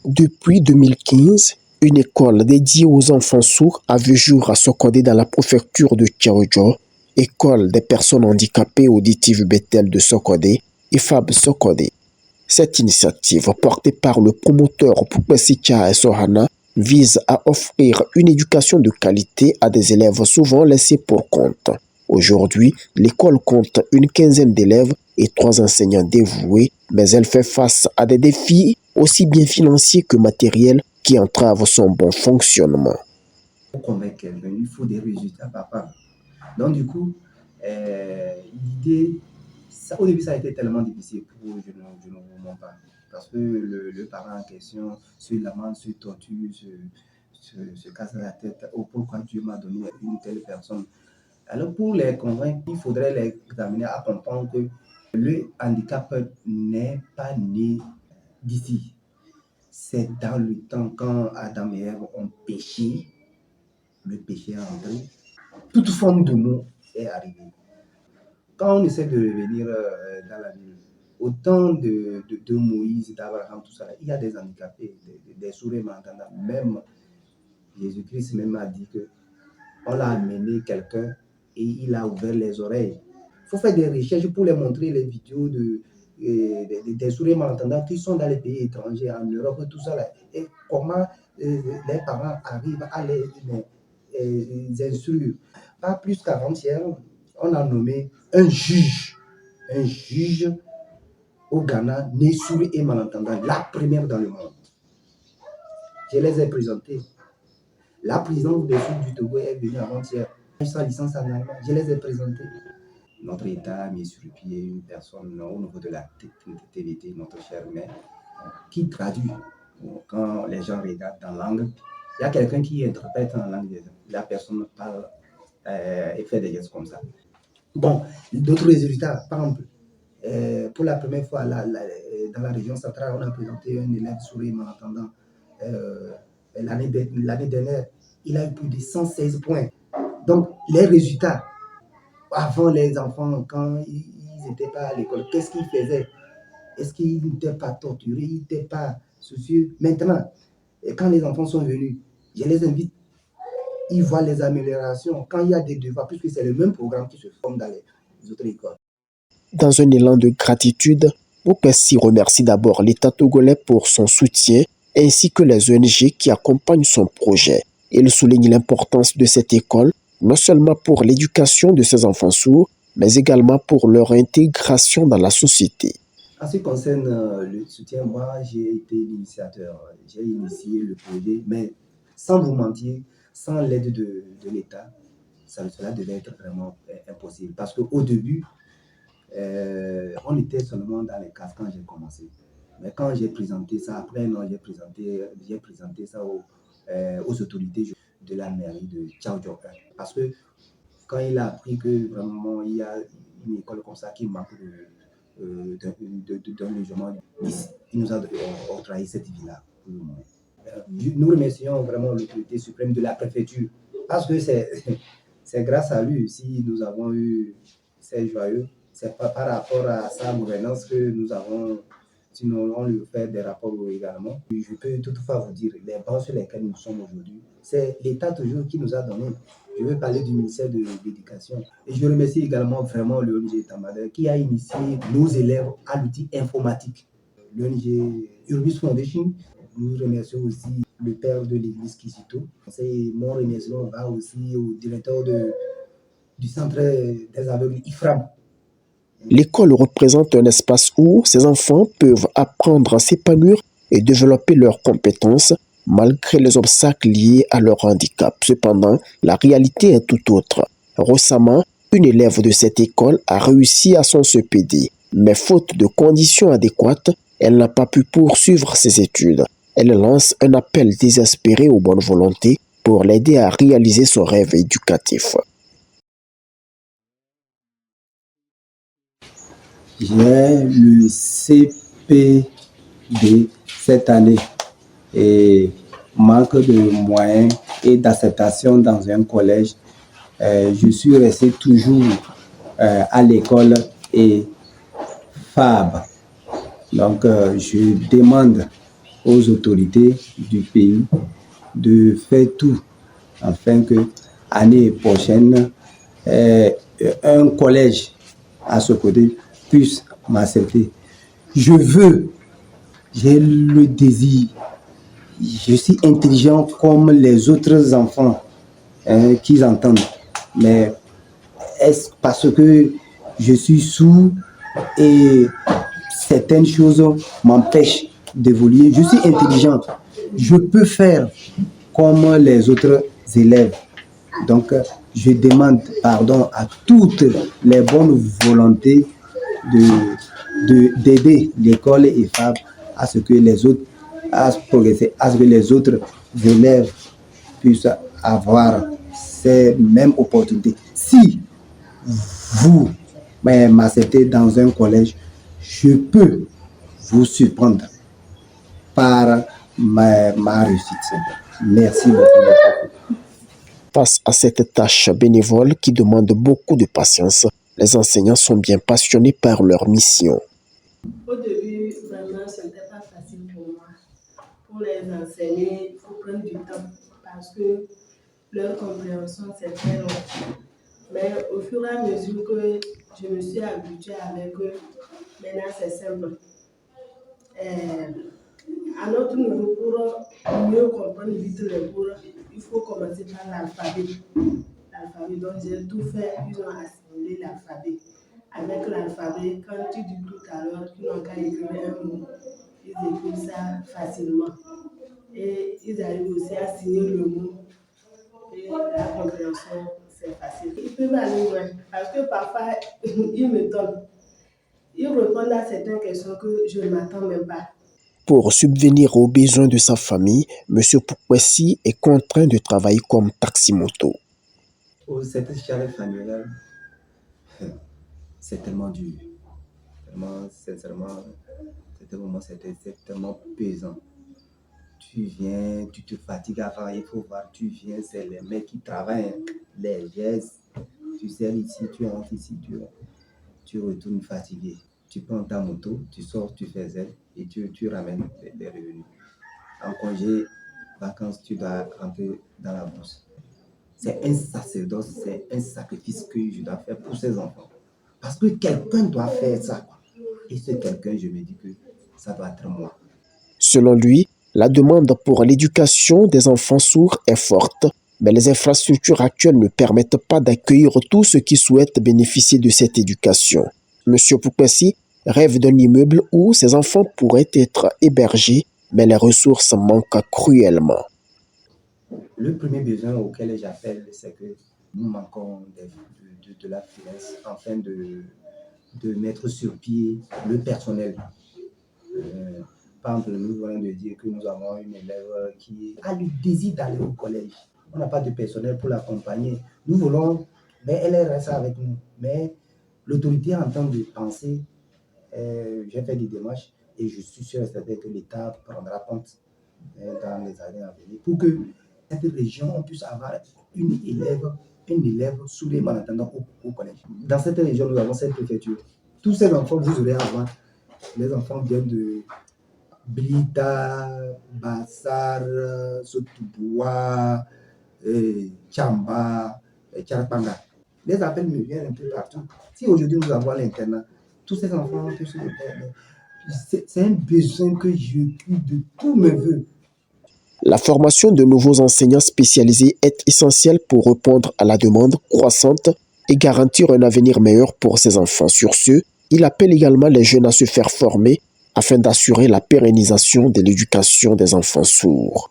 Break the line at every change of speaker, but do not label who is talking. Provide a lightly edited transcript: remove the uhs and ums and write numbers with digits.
Depuis 2015, une école dédiée aux enfants sourds a vu jour à Sokodé dans la préfecture de Tchaoudjo, école des personnes handicapées auditives Bethel de Sokodé et Fab Sokodé. Cette initiative, portée par le promoteur Pupesicha Sohana, vise à offrir une éducation de qualité à des élèves souvent laissés pour compte. Aujourd'hui, l'école compte une quinzaine d'élèves et 3 enseignants dévoués, mais elle fait face à des défis aussi bien financiers que matériels qui entravent son bon fonctionnement.
Pour convaincre quelqu'un, il faut des résultats, papa. Donc du coup, l'idée, au début ça a été tellement difficile pour eux, je ne vous mens pas. Parce que le parent en question se lamente, se torture, se casse la tête. Oh, pourquoi Dieu m'a donné une telle personne? Alors pour les convaincre, il faudrait les amener à comprendre que le handicap n'est pas né d'ici. C'est dans le temps quand Adam et Ève ont péché, le péché est entré, toute forme de mot est arrivée. Quand on essaie de revenir dans la vie, au temps de Moïse, d'Abraham, tout ça, il y a des handicapés, des sourds et malentendants. Même Jésus-Christ même a dit que on l'a amené quelqu'un et il a ouvert les oreilles. Il faut faire des recherches pour les montrer les vidéos des sourds et malentendants qui sont dans les pays étrangers, en Europe, tout ça. Là, et comment les parents arrivent à les instruire. Pas plus qu'avant-hier, on a nommé un juge au Ghana, né sourd et malentendant, la première dans le monde. Je les ai présentés. La présidente des Sud du Togo est venue avant-hier. Sa licence en allemand, je les ai présentés. Notre État a mis sur le pied une personne au niveau de la TVT, notre chère mère, qui traduit. Quand les gens regardent dans langue, il y a quelqu'un qui interprète en langue. La personne parle et fait des gestes comme ça. Bon, d'autres résultats, par exemple, pour la première fois dans la région centrale, on a présenté un élève sourd et malentendant. L'année dernière, il a eu plus de 116 points. Donc, les résultats, avant les enfants, quand ils n'étaient pas à l'école, qu'est-ce qu'ils faisaient? Est-ce qu'ils n'étaient pas torturés? Ils n'étaient pas soucieux? Maintenant, quand les enfants sont venus, je les invite, ils voient les améliorations. Quand il y a des devoirs, puisque c'est le même programme qui se forme dans les autres écoles.
Dans un élan de gratitude, Pupesi remercie d'abord l'État togolais pour son soutien ainsi que les ONG qui accompagnent son projet. Il souligne l'importance de cette école, non seulement pour l'éducation de ses enfants sourds, mais également pour leur intégration dans la société.
En ce qui concerne le soutien, moi j'ai été l'initiateur, j'ai initié le projet, mais sans vous mentir, sans l'aide de l'État, cela devait être vraiment impossible. Parce qu'au début, on était seulement dans les cases quand j'ai commencé. Mais quand j'ai présenté ça, après, non, j'ai présenté ça aux autorités de la mairie de Tchaoudjo. Parce que quand il a appris que vraiment il y a une école comme ça qui manque d'un logement, il nous a octroyé cette ville-là. Nous remercions vraiment l'autorité suprême de la préfecture parce que c'est grâce à lui si nous avons eu ces joyeux. C'est pas par rapport à sa gouvernance que nous avons, sinon on lui fait des rapports également. Je peux toutefois vous dire, les bases sur lesquelles nous sommes aujourd'hui, c'est l'État toujours qui nous a donné. Je veux parler du ministère de l'Éducation. Et je remercie également vraiment l'ONG Tamada qui a initié nos élèves à l'outil informatique. L'ONG Urbis Foundation, nous remercions aussi le père de l'église Kisito. Mon remerciement va aussi au directeur du centre des aveugles IFRAM.
L'école représente un espace où ces enfants peuvent apprendre à s'épanouir et développer leurs compétences malgré les obstacles liés à leur handicap. Cependant, la réalité est tout autre. Récemment, une élève de cette école a réussi à son CPD, mais faute de conditions adéquates, elle n'a pas pu poursuivre ses études. Elle lance un appel désespéré aux bonnes volontés pour l'aider à réaliser son rêve éducatif.
J'ai le CPD cette année et manque de moyens et d'acceptation dans un collège. Je suis resté toujours à l'école et FAB. Donc, je demande aux autorités du pays de faire tout afin que l'année prochaine, un collège à ce côté puisse m'accepter. J'ai le désir, je suis intelligent comme les autres enfants qu'ils entendent, mais est-ce parce que je suis sourd et certaines choses m'empêchent d'évoluer? Je suis intelligent, je peux faire comme les autres élèves. Donc, je demande pardon à toutes les bonnes volontés d'aider l'école EFAB à ce que les autres progresser, à ce que les autres élèves puissent avoir ces mêmes opportunités. Si vous m'acceptez dans un collège, je peux vous surprendre par ma réussite. Merci beaucoup.
Face à cette tâche bénévole qui demande beaucoup de patience, les enseignants sont bien passionnés par leur mission.
Au début, vraiment, ce n'était pas facile pour moi. Pour les enseigner, il faut prendre du temps parce que leur compréhension, c'est très long. Mais au fur et à mesure que je me suis habituée avec eux, maintenant c'est simple. À notre niveau, pour mieux comprendre vite les cours, il faut commencer par l'alphabet. Donc j'ai tout fait, ils ont assimilé l'alphabet. Avec l'alphabet, quand tu dis tout à l'heure qu'ils n'ont qu'à écrire un mot, ils écrivent ça facilement. Et ils arrivent aussi à signer le mot. Et la compréhension, c'est facile. Ils peuvent aller loin, parce que parfois, ils me donnent. Ils répondent à certaines questions que je ne m'attends même pas.
Pour subvenir aux besoins de sa famille, M. Poukwesi est contraint de travailler comme taxi-moto.
Cette charge familiale, c'est tellement dur. Sincèrement, c'était tellement pesant. Tu viens, tu te fatigues avant, il faut voir, tu viens, c'est les mecs qui travaillent, les gestes. Tu sers ici, tu rentres ici, tu retournes fatigué. Tu prends ta moto, tu sors, tu fais zèle et tu ramènes les revenus. En congé, vacances, tu dois rentrer dans la bourse. C'est un sacerdoce, c'est un sacrifice que je dois faire pour ces enfants. Parce que quelqu'un doit faire ça. Et ce quelqu'un, je me dis que ça doit être moi.
Selon lui, la demande pour l'éducation des enfants sourds est forte, mais les infrastructures actuelles ne permettent pas d'accueillir tous ceux qui souhaitent bénéficier de cette éducation. M. Poukwesi rêve d'un immeuble où ses enfants pourraient être hébergés, mais les ressources manquent cruellement.
Le premier besoin auquel j'appelle, c'est que nous manquons de la finance afin de mettre sur pied le personnel. Par exemple, nous venons de dire que nous avons une élève qui a le désir d'aller au collège. On n'a pas de personnel pour l'accompagner. Nous voulons, mais elle reste avec nous. Mais l'autorité est en train de penser, j'ai fait des démarches et je suis sûr et certain que l'État prendra compte dans les années à venir pour que cette région, on puisse avoir une élève sous les malentendants au collège. Dans cette région, nous avons cette préfecture. Tous ces enfants, vous aurez à voir. Les enfants viennent de Blita, Bassar, Sotuboua, Tchamba, Tcharpanga. Les appels me viennent un peu partout. Si aujourd'hui nous avons l'internat, tous ces enfants, c'est un besoin que je prie de tous mes voeux.
La formation de nouveaux enseignants spécialisés est essentielle pour répondre à la demande croissante et garantir un avenir meilleur pour ces enfants. Sur ce, il appelle également les jeunes à se faire former afin d'assurer la pérennisation de l'éducation des enfants sourds.